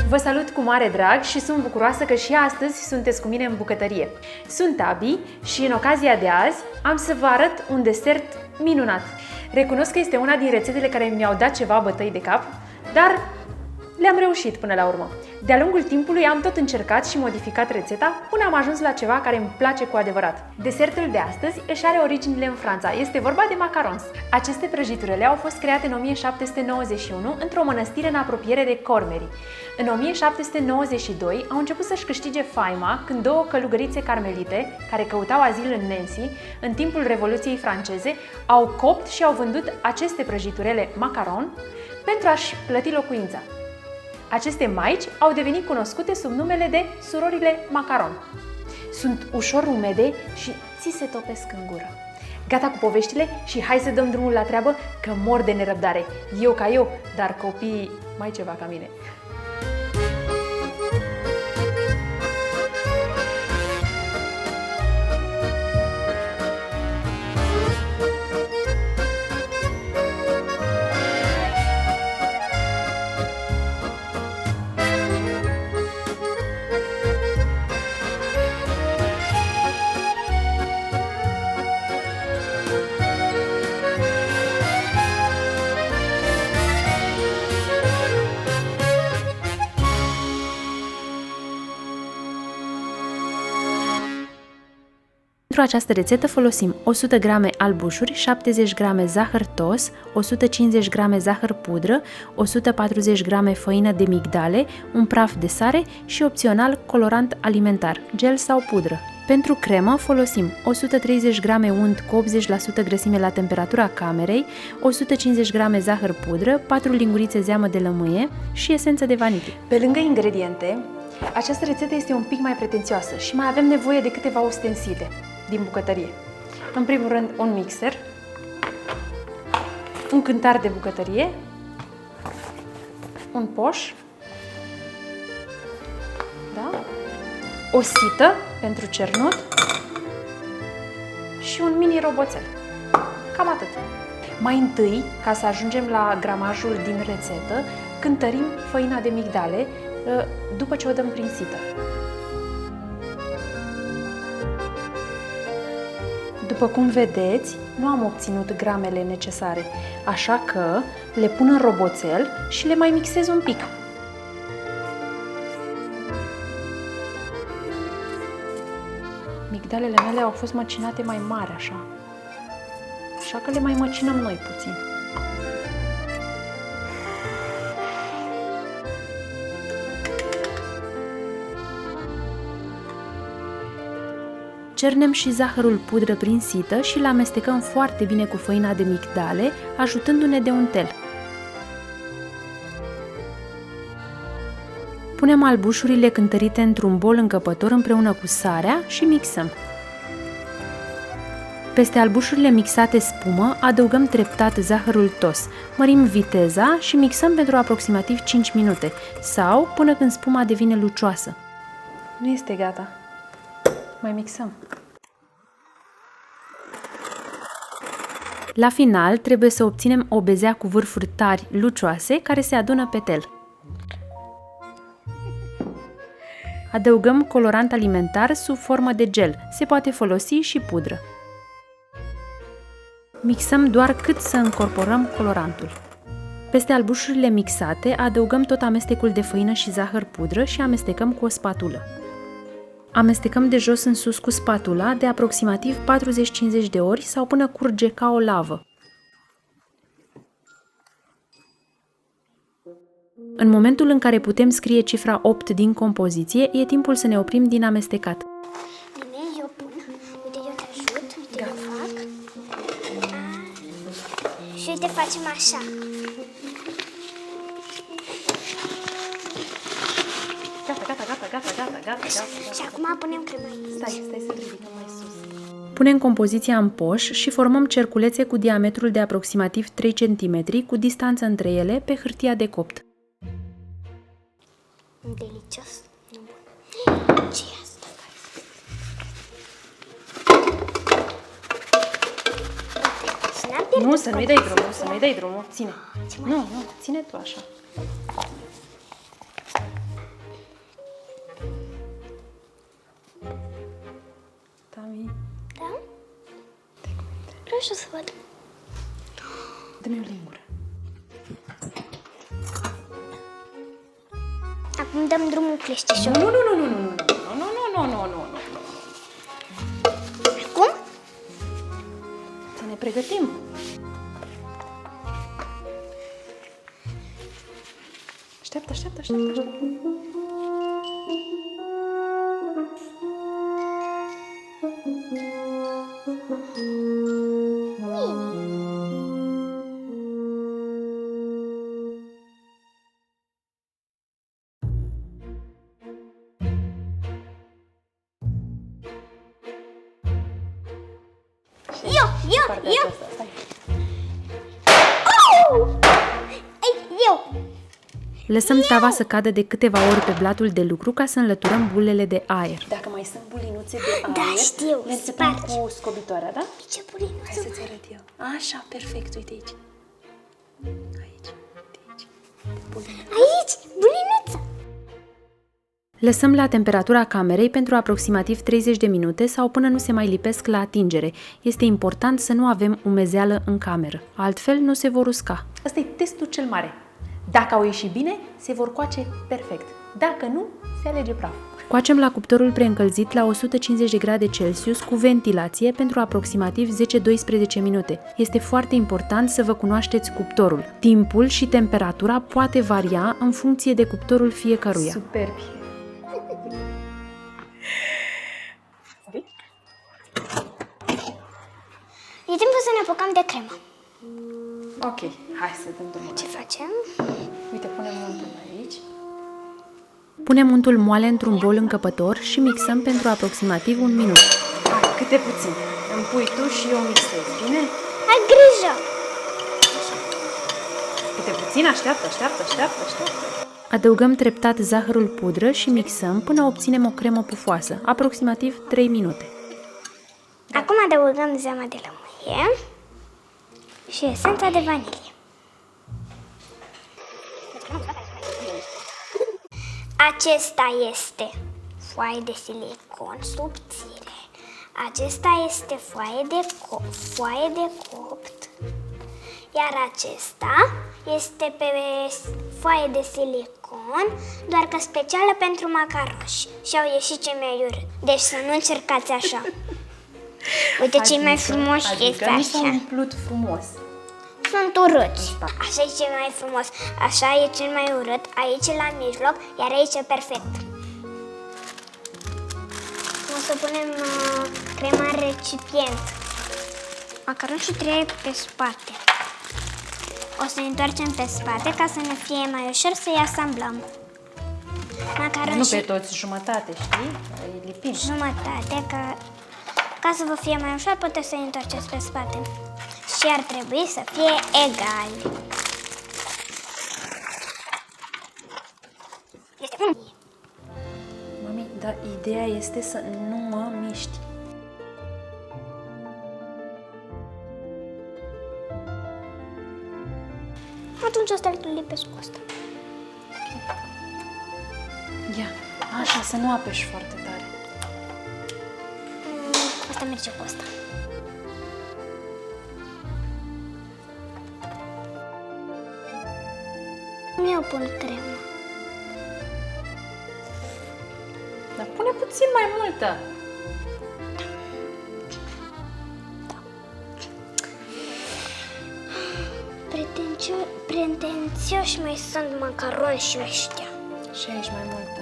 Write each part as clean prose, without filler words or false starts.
Vă salut cu mare drag și sunt bucuroasă că și astăzi sunteți cu mine în bucătărie. Sunt Abi și în ocazia de azi am să vă arăt un desert minunat. Recunosc că este una din rețetele care mi-au dat ceva bătăi de cap, dar le-am reușit până la urmă. De-a lungul timpului am tot încercat și modificat rețeta până am ajuns la ceva care îmi place cu adevărat. Desertul de astăzi își are originile în Franța. Este vorba de macarons. Aceste prăjiturele au fost create în 1791 într-o mănăstire în apropiere de Cormery. În 1792 au început să-și câștige faima când două călugărițe carmelite, care căutau azil în Nancy, în timpul Revoluției franceze, au copt și au vândut aceste prăjiturele macaron pentru a-și plăti locuința. Aceste maici au devenit cunoscute sub numele de surorile macaron. Sunt ușor umede și ți se topesc în gură. Gata cu poveștile și hai să dăm drumul la treabă, că mor de nerăbdare. Eu ca eu, dar copiii mai ceva ca mine. Pentru această rețetă folosim 100 g albușuri, 70 g zahăr tos, 150 g zahăr pudră, 140 g făină de migdale, un praf de sare și opțional colorant alimentar, gel sau pudră. Pentru cremă folosim 130 g unt cu 80% grăsime la temperatura camerei, 150 g zahăr pudră, 4 lingurițe zeamă de lămâie și esență de vanilie. Pe lângă ingrediente, această rețetă este un pic mai pretențioasă și mai avem nevoie de câteva ustensile din bucătărie. În primul rând, un mixer, un cântar de bucătărie, un poș, da? O sită pentru cernut și un mini roboțel. Cam atât. Mai întâi, ca să ajungem la gramajul din rețetă, cântărim făina de migdale după ce o dăm prin sită. După cum vedeți, nu am obținut gramele necesare, așa că le pun în roboțel și le mai mixez un pic. Migdalele mele au fost măcinate mai mari așa că le mai măcinăm noi puțin. Cernem și zahărul pudră prin sită și îl amestecăm foarte bine cu făina de migdale, ajutându-ne de untel. Punem albușurile cântărite într-un bol încăpător împreună cu sarea și mixăm. Peste albușurile mixate spumă, adăugăm treptat zahărul tos, mărim viteza și mixăm pentru aproximativ 5 minute sau până când spuma devine lucioasă. Nu este gata. Mai mixăm. La final, trebuie să obținem o bezea cu vârfuri tari, lucioase, care se adună pe tel. Adăugăm colorant alimentar sub formă de gel. Se poate folosi și pudră. Mixăm doar cât să încorporăm colorantul. Peste albușurile mixate, adăugăm tot amestecul de făină și zahăr pudră și amestecăm cu o spatulă. Amestecăm de jos în sus cu spatula de aproximativ 40-50 de ori sau până curge ca o lavă. În momentul în care putem scrie cifra 8 din compoziție, e timpul să ne oprim din amestecat. Bine, eu pun. Uite, eu te ajut. Uite, eu fac. Și uite, facem așa. Gata. Și acum punem crema aici. Stai să ridicăm mai sus. Punem compoziția în poș și formăm cerculețe cu diametrul de aproximativ 3 cm, cu distanță între ele, pe hârtia de copt. Delicios. Nu bun. Ce e asta? Nu, să nu-i dai drumul, ține. Nu, ține tu așa. așa să văd. Dă-mi o lingură. Acum dăm drumul cleștișor. Nu. Cum? Să ne pregătim. Așteaptă. Eu! Eu! Lăsăm tava să cadă de câteva ori pe blatul de lucru ca să înlăturăm bulele de aer. Dacă mai sunt bulinuțe de aer, Da, știu, le înțepem spargi. cu scobitoarea, da? Ce bulinuță? Hai să-ți arăt eu. Așa, perfect, uite aici. Aici. Aici, bulinuță. Lăsăm la temperatura camerei pentru aproximativ 30 de minute sau până nu se mai lipesc la atingere. Este important să nu avem umezeală în cameră, altfel nu se vor usca. Ăsta e testul cel mare. Dacă au ieșit bine, se vor coace perfect. Dacă nu, se alege praf. Coacem la cuptorul preîncălzit la 150 de grade Celsius cu ventilație pentru aproximativ 10-12 minute. Este foarte important să vă cunoașteți cuptorul. Timpul și temperatura poate varia în funcție de cuptorul fiecăruia. Superbi! E timpul să ne apucăm de cremă. Ok, hai să dăm drumul. Ce facem? Uite, punem untul aici. Punem untul moale într-un bol încăpător și mixăm pentru aproximativ 1 minut. Hai, câte puțin. Îmi pui tu și eu mixez, bine? Ai grijă! Câte puțin, așteaptă. Adăugăm treptat zahărul pudră și mixăm până obținem o cremă pufoasă, aproximativ 3 minute. Acum adăugăm zeama de lămâie și esența de vanilie. Acesta este foaie de silicon subțire. Acesta este foaie de copt. Iar acesta este pe foaie de silicon, doar că specială pentru macaroși. Și au ieșit cei mai urât. Deci să nu încercați așa. Uite, cei mai frumoși este nu s-au așa. umplut frumos. Sunt urâți. Așa e cel mai frumos. Așa e cel mai urât. Aici e la mijloc, iar aici e perfect. O să punem crema în recipient. Macaroșul trebuie pe spate. O să întoarcem pe spate ca să ne fie mai ușor să-i asamblăm. Nu pe toți, jumătate, știi? Îi lipim. Jumătate, ca să vă fie mai ușor, puteți să-i întoarceți pe spate. Și ar trebui să fie egali. Mami, dar ideea este să nu mă miști. Atunci o să-l lipesc cu asta. Ia, așa, să nu apeși foarte tare. Asta merge cu asta. Eu pun cremă. Dar pune puțin mai multă. Pretențioși mai sunt macaroni și ăștia. Și aici mai multă.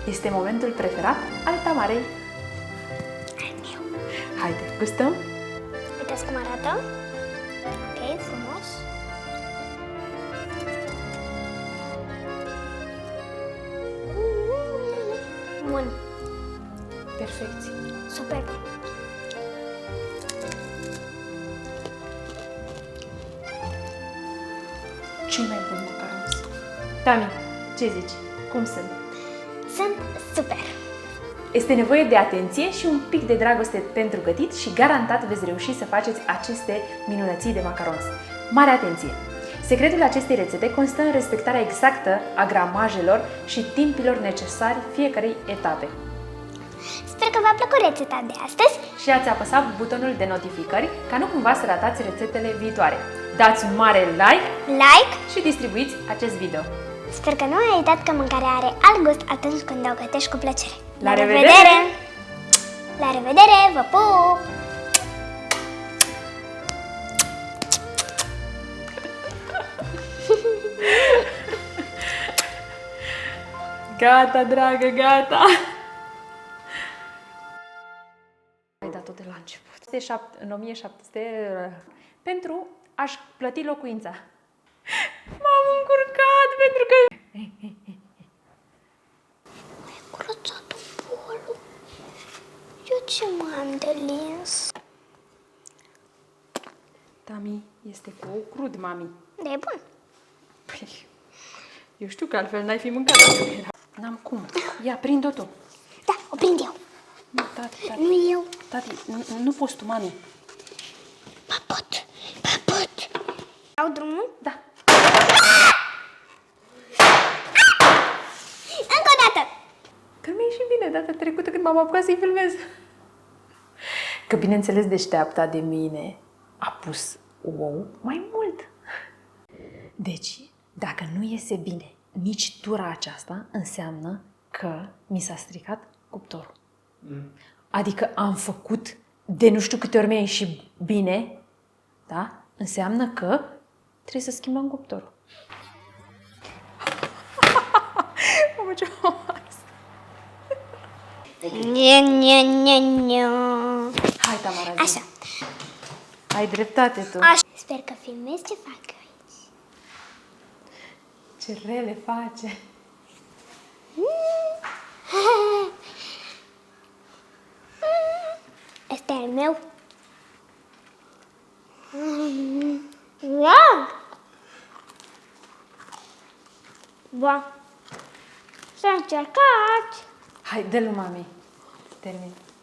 Este momentul preferat al Tamarei. Al meu. Haide, gustăm? Uitați cum arată. Ok, frumos. Bun. Perfecție. Super. Cel mai bun macarons. Tami, ce zici? Cum sunt? Sunt super. Este nevoie de atenție și un pic de dragoste pentru gătit și garantat veți reuși să faceți aceste minunății de macarons. Mare atenție! Secretul acestei rețete constă în respectarea exactă a gramajelor și timpilor necesari fiecarei etape. Sper că v-a plăcut rețeta de astăzi. Și ați apăsat butonul de notificări ca nu cumva să ratați rețetele viitoare. Dați un mare like și distribuiți acest video. Sper că nu ai uitat că mâncarea are alt gust atunci când o gătești cu plăcere. La revedere! La revedere! Vă pup! Gata, dragă, gata! Ai dat-o de la început. În 1700 pentru a-și plăti locuința. M-am încurcat pentru că... Mi-ai curățat bolul. Eu ce m-am de lins? Tami, este cu ou crud, mami. De bun. Păi, eu știu că altfel n-ai fi mâncat. N-am cum. Ia, prind-o tu. Da, o prind eu. Nu, tati. Nu eu. Tati, nu poți tu, mami. Papăt. Dau drumul? Da. Încă o dată. Că mi-a ieșit bine data trecută când m-am apucat să-i filmez. Că bineînțeles deșteapta de mine a pus ou mai mult. Deci, dacă nu iese bine nici tura aceasta, înseamnă că mi s-a stricat cuptorul. Adică am făcut de nu știu câte ori mi-a ieșit bine, da? Înseamnă că trebuie să schimbăm cuptorul. Mamă, ce Hai, Tamara, zi. Așa. Ai dreptate tu. Așa. Sper că filmezi ce fac eu aici. Ce rele face. Este al meu. Wow! Bun. Să încercați. Hai, dă-l, mami. Termin.